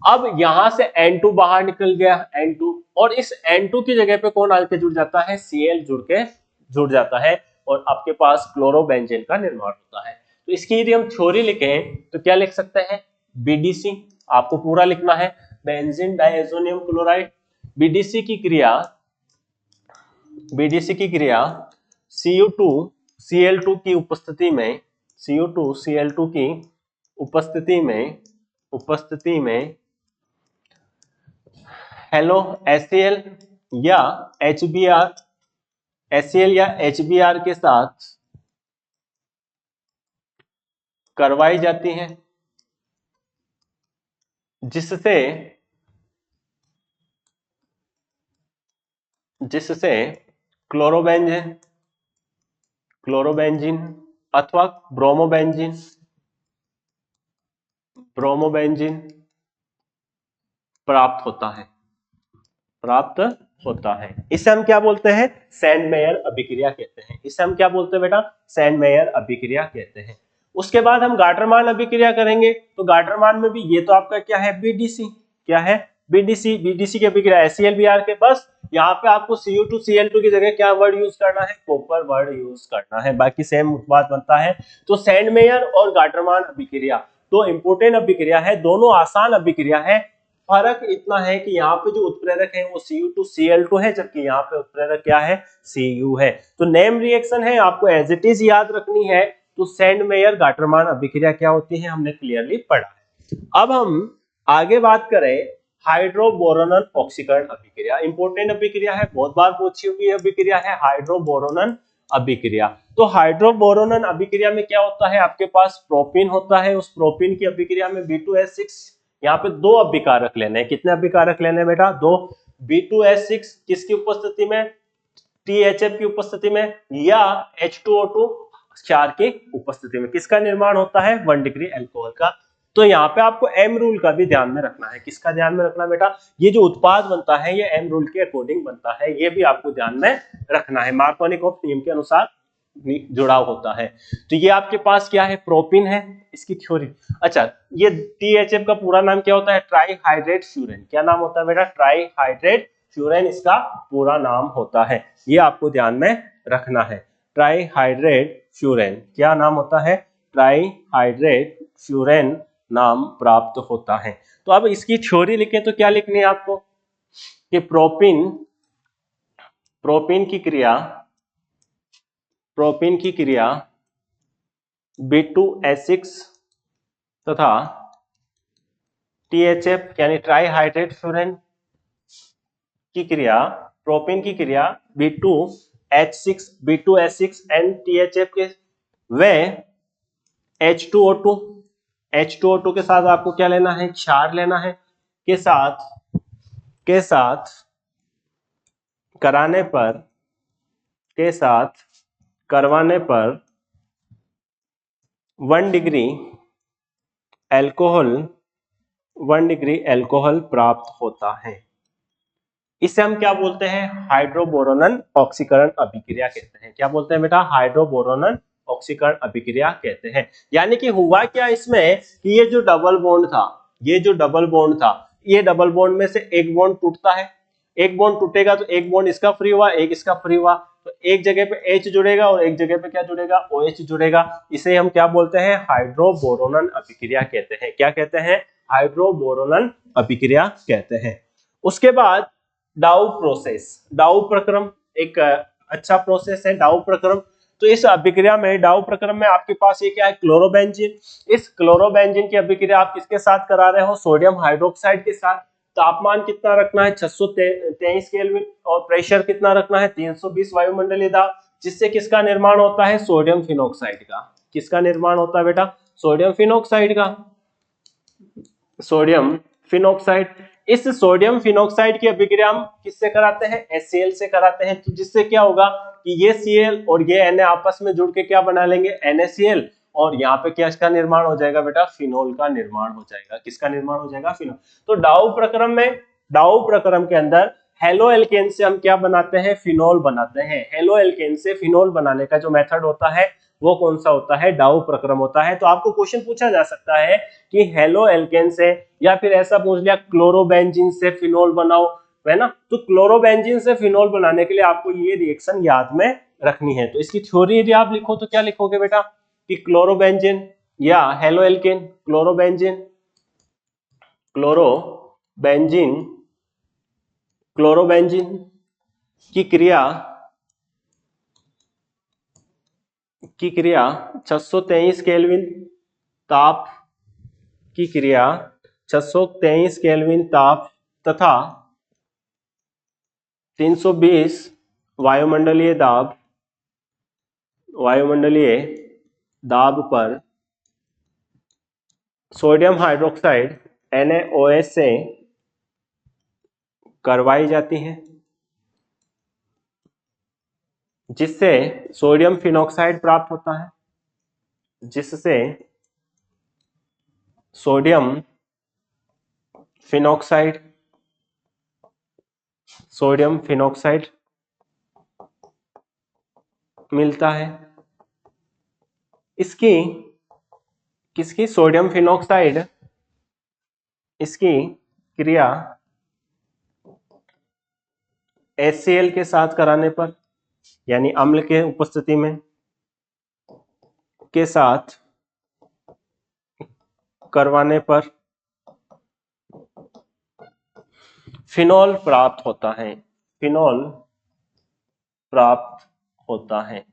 अब यहां से N2 बाहर निकल गया, N2, और इस N2 की जगह पे कौन आके जुड़ जाता है, Cl जुड़ जाता है और आपके पास क्लोरोबेंजीन का निर्माण होता है। तो इसकी यदि हम थ्योरी लिखें तो क्या लिख सकते हैं, BDC आपको पूरा लिखना है, बेंजीन डाइएज़ोनियम क्लोराइड। बीडीसी की क्रिया Cu2Cl2 की उपस्थिति में, Cu2Cl2 की उपस्थिति में हेलो HCl या HBr, HCl या HBr के साथ करवाई जाती है, जिससे क्लोरोबेंजीन अथवा ब्रोमोबेंजीन प्राप्त होता है। इसे हम क्या बोलते हैं, सैंडमेयर अभिक्रिया कहते हैं। इसे हम क्या बोलते हैं बेटा, सैंडमेयर अभिक्रिया कहते हैं। उसके बाद हम गाटरमान अभिक्रिया करेंगे, तो गाटरमान में भी ये तो आपका क्या है, बीडीसी, क्या है, बीडीसी की अभिक्रिया HCl-Br के, बस यहाँ पे आपको Cu2Cl2 की जगह क्या वर्ड यूज करना है, कॉपर वर्ड यूज करना है, बाकी सेम बात बनता है। तो सैंडमेयर और गाटरमान अभिक्रिया तो इंपोर्टेंट अभिक्रिया है, दोनों आसान अभिक्रिया है। फर्क इतना है कि यहाँ पे जो उत्प्रेरक है वो Cu2Cl2 है, जबकि यहाँ पे उत्प्रेरक क्या है, Cu है। तो नेम रिएक्शन है, आपको एज इट इज याद रखनी है। तो सैंडमेयर गाटरमान अभिक्रिया क्या होती है, हमने क्लियरली पढ़ा है। अब हम आगे बात करें हाइड्रोबोरोनन ऑक्सीकरण अभिक्रिया। इंपोर्टेंट अभिक्रिया है, बहुत बार पूछी हुई अभिक्रिया है हाइड्रोबोरोनन अभिक्रिया। तो हाइड्रोबोरोनन अभिक्रिया में क्या होता है, आपके पास प्रोपीन होता है, उस प्रोपीन की अभिक्रिया में B2S6, यहाँ पे दो अभिकारक लेने हैं, कितने अभिकारक लेने हैं बेटा, दो। B2S6 किसकी उपस्थिति में, THF की उपस्थिति में, या H2O2 क्षार की उपस्थिति में, किसका निर्माण होता है, 1 डिग्री अल्कोहल का। तो यहाँ पे आपको एम रूल का भी ध्यान में रखना है, किसका ध्यान में रखना बेटा, ये जो उत्पाद बनता है ये एम रूल के अकॉर्डिंग बनता है, ये भी आपको ध्यान में रखना है, मार्कोनिकॉफ नियम के अनुसार जुड़ाव होता है। तो ये आपके पास क्या है, प्रोपीन है, इसकी थ्योरी। अच्छा, ये THF का पूरा नाम क्या होता है, ट्राईहाइड्रेट फ्यूरेन। क्या नाम होता है बेटा, ट्राईहाइड्रेट फ्यूरेन इसका पूरा नाम होता है, ये आपको ध्यान में रखना है। ट्राईहाइड्रेट फ्यूरेन क्या नाम होता है, ट्राईहाइड्रेट फ्यूरेन नाम प्राप्त होता है। तो अब इसकी थ्योरी लिखें तो क्या लिखनी है आपको कि प्रोपीन की क्रिया B2S6 तथा THF यानी ट्राईहाइड्रेट फ्यूरेन की क्रिया, प्रोपीन की क्रिया B2S6 एंड THF के वे H2O2 के साथ आपको क्या लेना है, क्षार लेना है, के साथ करवाने पर 1 डिग्री अल्कोहल प्राप्त होता है। इसे हम क्या बोलते हैं, हाइड्रोबोरोनन ऑक्सीकरण अभिक्रिया कहते हैं। क्या बोलते हैं बेटा, हाइड्रोबोरोनन ऑक्सीकरण अभिक्रिया कहते हैं। यानी कि हुआ क्या इसमें कि ये जो डबल बॉन्ड था, ये डबल बॉन्ड में से एक बॉन्ड टूटता है, एक बॉन्ड टूटेगा तो एक बॉन्ड इसका फ्री हुआ, एक इसका फ्री हुआ, तो एक जगह पे H जुड़ेगा और एक जगह पे क्या जुड़ेगा, OH जुड़ेगा। इसे हम क्या बोलते हैं, हाइड्रोबोरोनन अभिक्रिया कहते हैं। क्या कहते हैं, हाइड्रोबोरोनन अभिक्रिया कहते हैं। उसके बाद डाउ प्रोसेस, डाउ प्रक्रम एक अच्छा प्रोसेस है डाउ प्रक्रम। तो इस अभिक्रिया में, डाउ प्रक्रम में आपके पास ये क्या है, क्लोरोबेंजीन। इस क्लोरोबेंजीन की अभिक्रिया आप किसके साथ करा रहे हो, सोडियम हाइड्रोक्साइड के साथ। तापमान कितना रखना है, 623 केल्विन, और प्रेशर कितना रखना है, 320 वायुमंडलीय दाब, जिससे किसका निर्माण होता है, सोडियम फिनॉक्साइड का। किसका निर्माण होता है बेटा, सोडियम फिनॉक्साइड का, सोडियम फिनॉक्साइड। इस सोडियम फिनॉक्साइड की अभिक्रिया हम किससे कराते हैं, HCl से कराते हैं। तो जिससे क्या होगा कि ये Cl और ये Na आपस में जुड़ के क्या बना लेंगे, NaCl, और यहाँ पे क्या इसका निर्माण हो जाएगा बेटा, फिनोल का निर्माण हो जाएगा। किसका निर्माण हो जाएगा, फिनोल। तो डाउ प्रक्रम में, डाउ प्रक्रम के अंदर हेलो एल्केन से हम क्या बनाते हैं, फिनोल बनाते हैं। हेलो एल्केन से फिनोल बनाने का जो मेथड होता है वो कौन सा होता है, डाउ प्रक्रम होता है। तो आपको क्वेश्चन पूछा जा सकता है कि हेलो एल्केन से, या फिर ऐसा पूछ लिया क्लोरोबेंजीन से फिनोल बनाओ, है ना। तो क्लोरोबेंजीन से फिनोल बनाने के लिए आपको ये रिएक्शन याद में रखनी है। तो इसकी थ्योरी यदि आप लिखो तो क्या लिखोगे बेटा, कि क्लोरोबेंजीन या halo alkane, chlorobenzene, chlorobenzene, chlorobenzene की क्रिया 623 केल्विन ताप की क्रिया 623 केल्विन ताप तथा 320 वायुमंडलीय दाब पर सोडियम हाइड्रोक्साइड NaOH से करवाई जाती है, जिससे सोडियम फिनॉक्साइड प्राप्त होता है, जिससे सोडियम फिनॉक्साइड, सोडियम फिनॉक्साइड मिलता है। इसकी, किसकी, सोडियम फिनॉक्साइड, इसकी क्रिया HCl के साथ कराने पर, यानी अम्ल के उपस्थिति में के साथ करवाने पर फिनोल प्राप्त होता है, फिनोल प्राप्त होता है।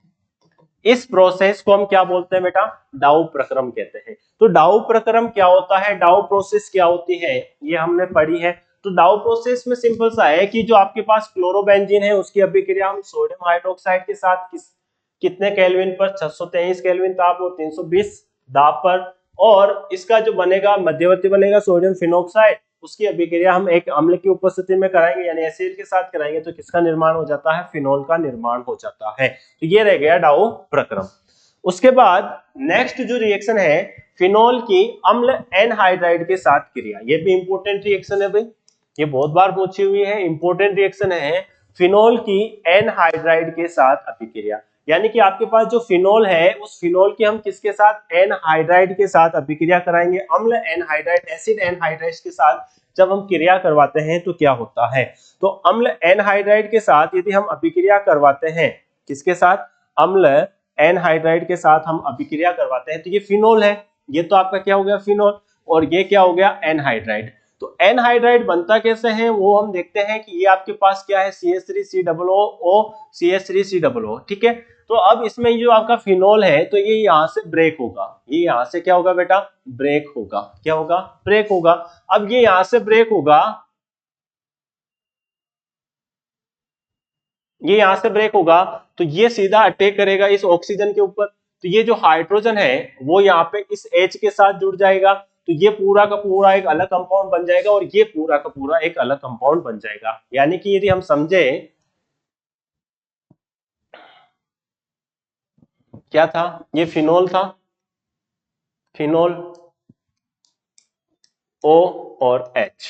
इस प्रोसेस को हम क्या बोलते हैं बेटा, डाउ प्रक्रम कहते हैं। तो डाउ प्रक्रम क्या होता है, डाउ प्रोसेस क्या होती है, ये हमने पढ़ी है। तो डाउ प्रोसेस में सिंपल सा है कि जो आपके पास क्लोरोबेंजीन है उसकी अभिक्रिया हम सोडियम हाइड्रोक्साइड के साथ कितने केल्विन पर, 623 केल्विन ताप और 320 दाब पर, और इसका जो बनेगा मध्यवर्ती बनेगा सोडियम फिनॉक्साइड, उसकी अभिक्रिया हम एक अम्ल की उपस्थिति में कराएंगे, यानी HCl के साथ कराएंगे, तो किसका निर्माण हो जाता है, फिनोल का निर्माण हो जाता है। तो ये रह गया डाउ प्रक्रम। उसके बाद नेक्स्ट जो रिएक्शन है, फिनोल की अम्ल एनहाइड्राइड के साथ क्रिया। ये भी इंपॉर्टेंट रिएक्शन है भाई, ये बहुत बार पूछी हुई है, इंपॉर्टेंट रिएक्शन है। फिनोल की एनहाइड्राइड के साथ अभिक्रिया, यानी कि आपके पास जो फिनोल है उस फिनोल की हम किसके साथ, एनहाइड्राइड के साथ अभिक्रिया कराएंगे। अम्ल एनहाइड्राइड, एसिड एनहाइड्राइड के साथ जब हम क्रिया करवाते हैं तो क्या होता है, तो अम्ल एनहाइड्राइड के साथ यदि हम अभिक्रिया करवाते हैं, किसके साथ, अम्ल एनहाइड्राइड के साथ हम अभिक्रिया करवाते हैं, तो ये फिनोल है, ये तो आपका क्या हो गया, फिनोल, और ये क्या हो गया, एनहाइड्राइड। तो एनहाइड्राइड बनता कैसे है वो हम देखते हैं कि ये आपके पास क्या है, CH3COO CH3COO, ठीक है। तो अब इसमें जो आपका फिनोल है तो ये यहां से ब्रेक होगा, ये यहां से क्या होगा बेटा, ब्रेक होगा, क्या होगा, ब्रेक होगा। अब ये यहां से ब्रेक होगा, ये यहां से ब्रेक होगा, तो ये सीधा अटैक करेगा इस ऑक्सीजन के ऊपर। तो ये जो हाइड्रोजन है वो यहाँ पे इस H के साथ जुड़ जाएगा, तो ये पूरा का पूरा एक अलग कंपाउंड बन जाएगा, और ये पूरा का पूरा एक अलग कंपाउंड बन जाएगा। यानी कि यदि हम समझे, क्या था, ये फिनोल था, फिनोल O और H।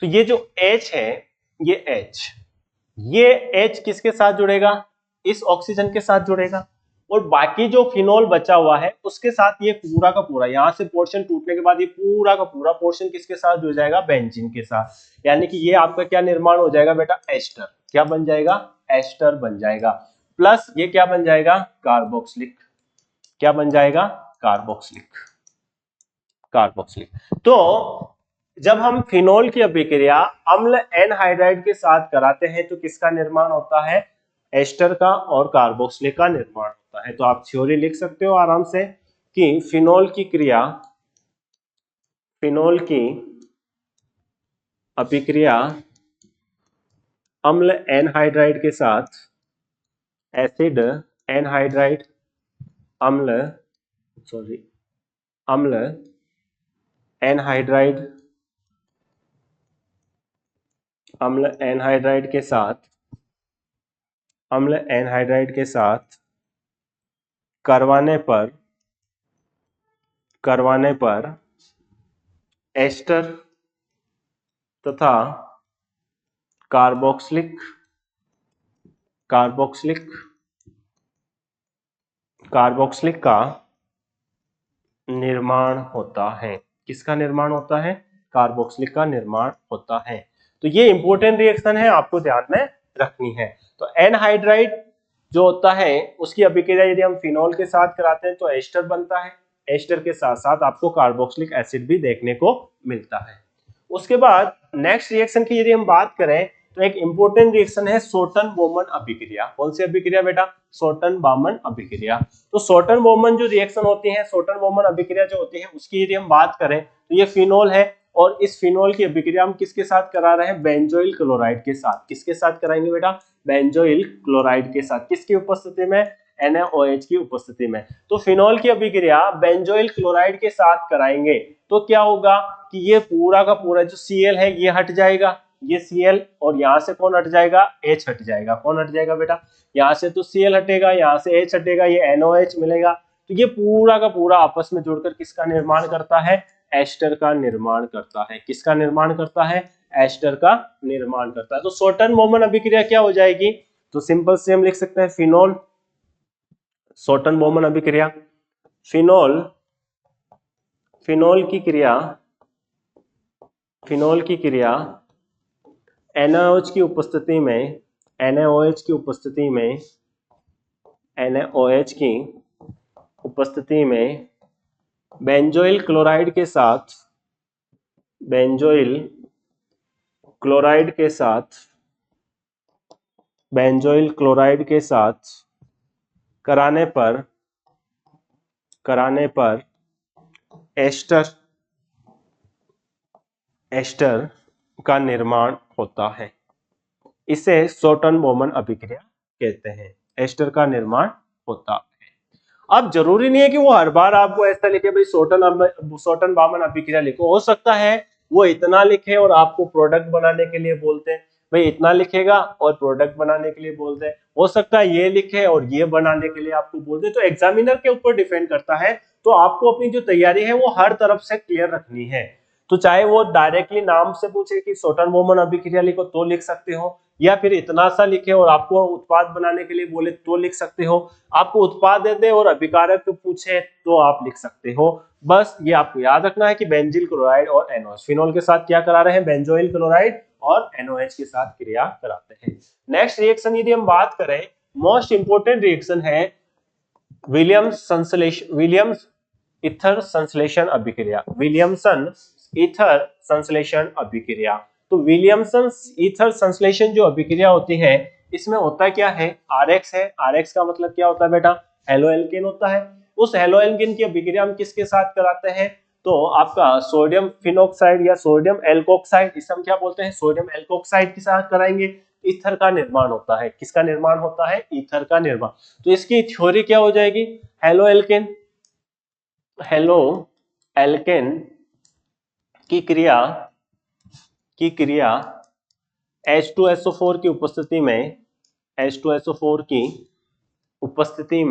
तो ये जो H है, ये H किसके साथ जुड़ेगा, इस ऑक्सीजन के साथ जुड़ेगा, और बाकी जो फिनोल बचा हुआ है उसके साथ ये पूरा का पूरा, यहां से पोर्शन टूटने के बाद ये पूरा का पूरा पोर्शन किसके साथ जुड़ जाएगा, बेंजीन के साथ। यानी कि ये आपका क्या निर्माण हो जाएगा बेटा, एस्टर, क्या बन जाएगा, एस्टर बन जाएगा। प्लस ये क्या बन जाएगा, कार्बोक्सिलिक। क्या बन जाएगा, कार्बोक्सिलिक। कार्बोक्सिलिक। तो जब हम फिनोल की अभिक्रिया अम्ल एनहाइड्राइड के साथ कराते हैं तो किसका निर्माण होता है, एस्टर का और कार्बोक्सिलिक का निर्माण होता है। तो आप थ्योरी लिख सकते हो आराम से कि फिनोल की क्रिया, फिनोल की अभिक्रिया अम्ल एनहाइड्राइड के साथ, एसिड एनहाइड्राइड अम्ल, सॉरी अम्ल एनहाइड्राइड, अम्ल एनहाइड्राइड के साथ, अम्ल एनहाइड्राइड के साथ करवाने पर एस्टर तथा कार्बोक्सिलिक, कार्बोक्सिलिक का निर्माण होता है। किसका निर्माण होता है, कार्बोक्सिलिक का निर्माण होता है। तो ये इंपॉर्टेंट रिएक्शन है, आपको ध्यान में रखनी है। तो एनहाइड्राइड जो होता है उसकी अभिक्रिया यदि हम फिनोल के साथ कराते हैं तो एस्टर बनता है। एस्टर के साथ साथ आपको कार्बोक्सिलिक एसिड भी देखने को मिलता है। उसके बाद नेक्स्ट रिएक्शन की यदि हम बात करें तो एक इंपॉर्टेंट रिएक्शन है सोटन बोमन अभिक्रिया। कौन सी अभिक्रिया बेटा, सोटन बामन अभिक्रिया। तो सोटन बोमन जो रिएक्शन होती है, सोटन बोमन अभिक्रिया जो होती है उसकी यदि हम बात करें तो ये फिनोल है और इस फिनोल की अभिक्रिया हम किसके साथ करा रहे हैं, बेंजोइल क्लोराइड के साथ। किसके साथ कराएंगे बेटा, बेंजोइल क्लोराइड के साथ। किसकी उपस्थिति में, NaOH की उपस्थिति में। तो फिनोल की अभिक्रिया बेंजोइल क्लोराइड के साथ कराएंगे तो क्या होगा कि ये पूरा का पूरा जो Cl है ये हट जाएगा, ये Cl, और यहां से कौन हट जाएगा, H हट जाएगा। कौन हट जाएगा बेटा, यहाँ से तो Cl हटेगा, यहाँ से H हटेगा, ये NaOH मिलेगा। तो ये पूरा का पूरा आपस में जुड़कर किसका निर्माण करता है, एस्टर का निर्माण करता है। किसका निर्माण करता है, एस्टर का निर्माण करता है। तो सोटन बोमन अभिक्रिया क्या हो जाएगी, तो सिंपल से हम लिख सकते हैं फिनोल, सोटन बोमन अभिक्रिया, फिनोल, फिनोल की क्रिया, फिनोल की क्रिया NaOH की उपस्थिति में, NaOH की उपस्थिति में, NaOH की उपस्थिति में बेंजोइल क्लोराइड के साथ, बेंजोइल क्लोराइड के साथ, बेंजोइल क्लोराइड के साथ कराने पर एस्टर, एस्टर का निर्माण होता है। इसे सोटन बोमन अभिक्रिया कहते हैं। एस्टर का निर्माण होता है। अब जरूरी नहीं है कि वो हर बार आपको ऐसा लिखे भाई सोटन बामन अभिक्रिया लिखो। हो सकता है वो इतना लिखे और आपको प्रोडक्ट बनाने के लिए बोलते हैं, भाई इतना लिखेगा और प्रोडक्ट बनाने के लिए बोलते हैं। हो सकता है ये लिखे और ये बनाने के लिए आपको बोलते हैं। तो एग्जामिनर के ऊपर डिपेंड करता है। तो आपको अपनी जो तैयारी है वो हर तरफ से क्लियर रखनी है। तो चाहे वो डायरेक्टली नाम से पूछे कि सोटन बोमन अभिक्रिया लिखो तो लिख सकते हो, या फिर इतना सा लिखे और आपको उत्पाद बनाने के लिए बोले तो लिख सकते हो। आपको उत्पाद दे दे और अभिकारक पूछे तो आप लिख सकते हो। बस ये आपको याद रखना है कि बेंजील क्लोराइड और NaOH, फिनोल के साथ क्या करा रहे हैं, बेंजोइल क्लोराइड और NaOH के साथ क्रिया कराते हैं। नेक्स्ट रिएक्शन यदि हम बात करें, मोस्ट इंपोर्टेंट रिएक्शन है विलियम्स संश्लेषण, विलियम्स ईथर संश्लेषण अभिक्रिया, विलियमसन ईथर संश्लेषण अभिक्रिया। तो विलियमसन ईथर संश्लेषण जो अभिक्रिया होती है इसमें होता क्या है, RX है। RX का मतलब क्या होता है बेटा, हेलोएल्केन होता है। उस हेलोएल्केन की अभिक्रिया हम किसके साथ कराते हैं, तो आपका सोडियम फिनोक्साइड या सोडियम एल्कोक्साइड, इसे हम क्या बोलते हैं, सोडियम एल्कोक्साइड के साथ कराएंगे। ईथर का निर्माण होता है। किसका निर्माण होता है, ईथर का निर्माण। तो इसकी थ्योरी क्या हो जाएगी, हेलोएल्केन, हेलो एल्केन की क्रिया, H2SO4 की उपस्थिति में, H2SO4 की उपस्थिति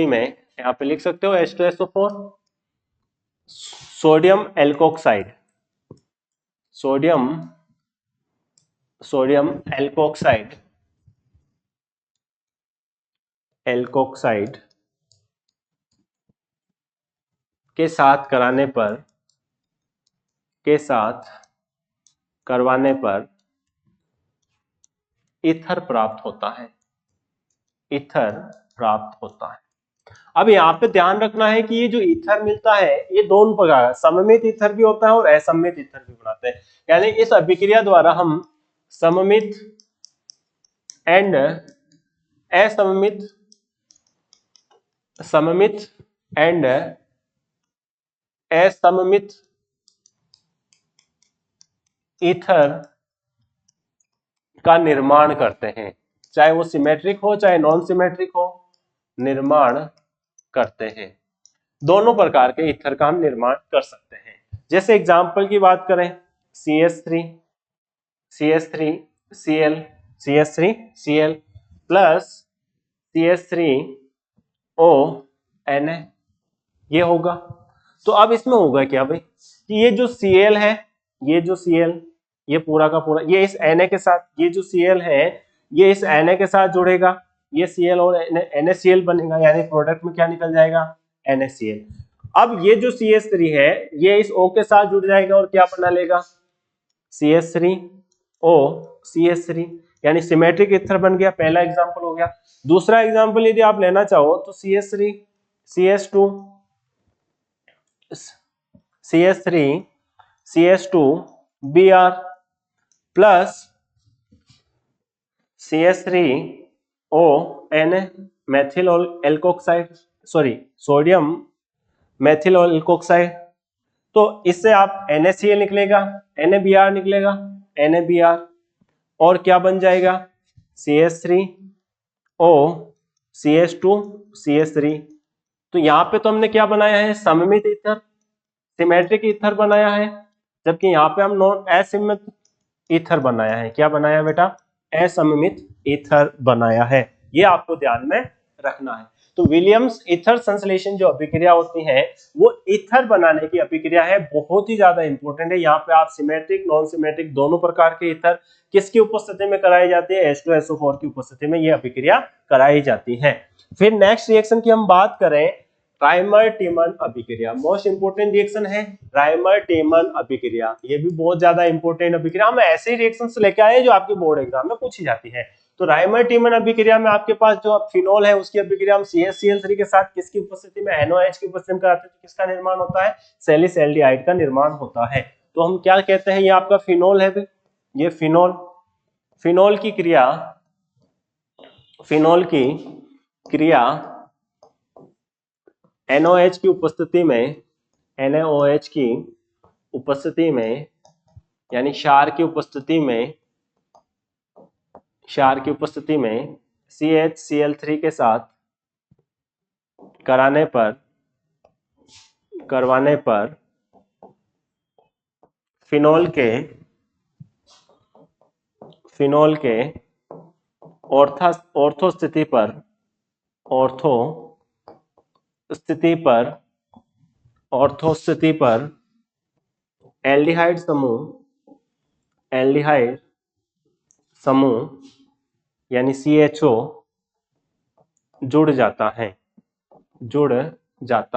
में यहां पे लिख सकते हो H2SO4, sodium alkoxide, sodium alkoxide, alkoxide के साथ कराने पर, के साथ करवाने पर ईथर प्राप्त होता है, ईथर प्राप्त होता है। अब यहाँ पे ध्यान रखना है कि ये जो ईथर मिलता है ये दोनों प्रकार, सममित ईथर भी होता है और असममित ईथर भी बनाते हैं। यानी इस अभिक्रिया द्वारा हम सममित एंड असममित, सममित एंड असममित ईथर का निर्माण करते हैं, चाहे वो सिमेट्रिक हो चाहे नॉन सिमेट्रिक हो, निर्माण करते हैं। दोनों प्रकार के ईथर का हम निर्माण कर सकते हैं। जैसे एग्जांपल की बात करें, CH3 CH3 Cl CH3 Cl plus CH3O Na, ये होगा। तो अब इसमें होगा क्या भाई कि ये जो Cl है, ये जो Cl, ये पूरा का पूरा ये इस Na के साथ, ये जो Cl है ये इस Na के साथ जुड़ेगा, ये Cl और NaCl बनेगा, यानी प्रोडक्ट में क्या निकल जाएगा, NaCl। अब ये जो CH3 है ये इस O के साथ जुड़ जाएगा और क्या बना लेगा, CH3O CH3, यानी सिमेट्रिक ईथर बन गया। पहला एग्जांपल हो गया। दूसरा एग्जांपल यदि आप लेना चाहो तो CH3 CH2 CH3 CH2 Br plus CH3O Na, methyl alkoxide, sorry sodium methyl alkoxide. तो इससे आप NaCl निकलेगा, NaBr निकलेगा, NaBr, और क्या बन जाएगा, CH3O CH2 CH3। तो यहाँ पे तो हमने क्या बनाया है, सममित ईथर, सिमेट्रिक ईथर बनाया है, जबकि यहाँ पे हम नॉन असममित ईथर बनाया है। क्या बनाया बेटा, असममित ईथर बनाया है। ये आपको ध्यान में रखना है। तो विलियम्स ईथर संश्लेषण जो अभिक्रिया होती है वो ईथर बनाने की अभिक्रिया है, बहुत ही ज्यादा इंपॉर्टेंट है। यहाँ पे आप सिमेट्रिक नॉन सिमेट्रिक दोनों प्रकार के ईथर किसकी उपस्थिति में कराई जाती है, H2SO4 की उपस्थिति में ये अभिक्रिया कराई जाती है। फिर नेक्स्ट रिएक्शन की हम बात करें, राइमर टीमन अभिक्रिया, मोस्ट इंपोर्टेंट रिएक्शन है राइमर टीमन अभिक्रिया। ये भी बहुत ज्यादा इंपोर्टेंट अभिक्रिया, हम ऐसे रिएक्शंस लेके आए जो आपके बोर्ड एग्जाम में पूछी जाती है। तो राइमर टीमन अभिक्रिया में आपके पास जो फिनोल है उसकी अभिक्रिया हम CHCl3 के साथ किसकी उपस्थिति में, NOH की उपस्थिति में कराते हैं। तो किसका निर्माण होता है, सैलिसैल्डिहाइड का निर्माण होता है। तो हम क्या कहते हैं, ये आपका फिनोल है, ये फिनोल, फिनोल की क्रिया, फिनोल की क्रिया NOH की उपस्थिति में, NaOH की उपस्थिति में, यानी क्षार की उपस्थिति में, क्षार की उपस्थिति में CHCl3 के साथ करवाने पर फिनोल के ऑर्थो स्थिति पर एल्डिहाइड समूह यानी CHO जुड़ जाता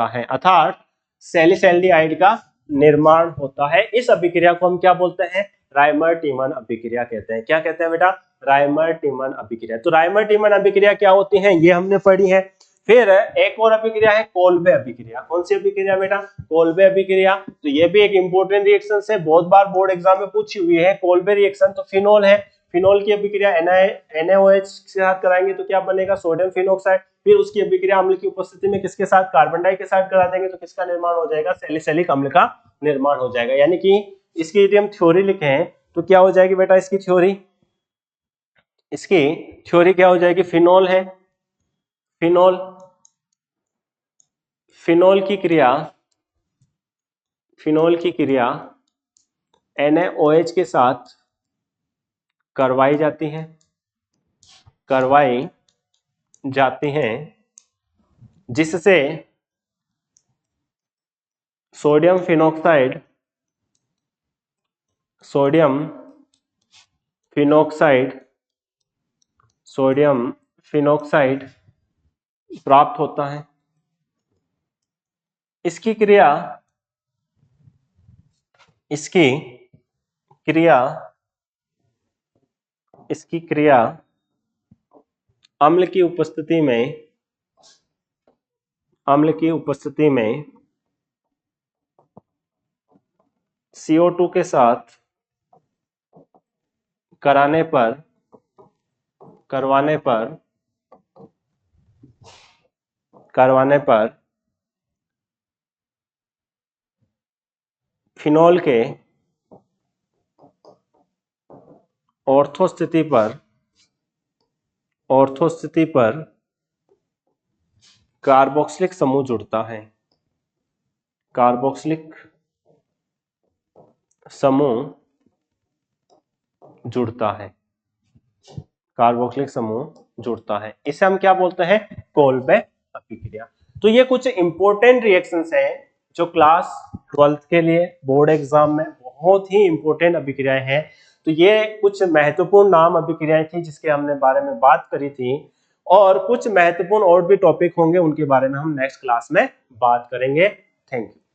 है, अर्थात सैलिसैल्डिहाइड का निर्माण होता है। इस अभिक्रिया को हम क्या बोलते हैं, राइमर टीमन अभिक्रिया कहते हैं। क्या कहते हैं बेटा, राइमर टीमन अभिक्रिया। तो राइमर टीमन अभिक्रिया क्या होती है ये हमने पढ़ी है। फिर एक और अभिक्रिया है कोल्बे अभिक्रिया। कौन सी अभिक्रिया बेटा, कोल्बे अभिक्रिया। तो ये भी एक इंपॉर्टेंट रिएक्शन है, बहुत बार बोर्ड एग्जाम में पूछी हुई है। कोल्बे रिएक्शन, तो फिनोल है, फिनोल की अभिक्रिया NaOH के साथ कराएंगे तो क्या बनेगा, सोडियम फिनोक्साइड। फिर उसकी अभिक्रिया अम्ल की उपस्थिति में किसके साथ, कार्बन डाई के साथ करा देंगे तो किसका निर्माण हो जाएगा, सैलिसिलिक अम्ल का निर्माण हो जाएगा। यानी कि इसकी यदि हम थ्योरी लिखें तो क्या हो जाएगी बेटा, इसकी थ्योरी क्या हो जाएगी, फिनोल है, फिनोल की क्रिया NaOH के साथ करवाई जाती हैं जिससे सोडियम फिनोक्साइड प्राप्त होता है। इसकी क्रिया इसकी क्रिया अम्ल की उपस्थिति में CO2 के साथ करवाने पर फिनॉल के ऑर्थो स्थिति पर कार्बोक्सिलिक समूह जुड़ता है। कार्बोक्सिलिक समूह जुड़ता है। इसे हम क्या बोलते हैं? कोलबे अभिक्रिया। तो ये कुछ इंपॉर्टेंट रिएक्शंस हैं जो क्लास 12th के लिए बोर्ड एग्जाम में बहुत ही इंपॉर्टेंट अभिक्रियाएं हैं। तो ये कुछ महत्वपूर्ण नाम अभिक्रियाएं थी जिसके हमने बारे में बात करी थी, और कुछ महत्वपूर्ण और भी टॉपिक होंगे, उनके बारे में हम नेक्स्ट क्लास में बात करेंगे। Thank you.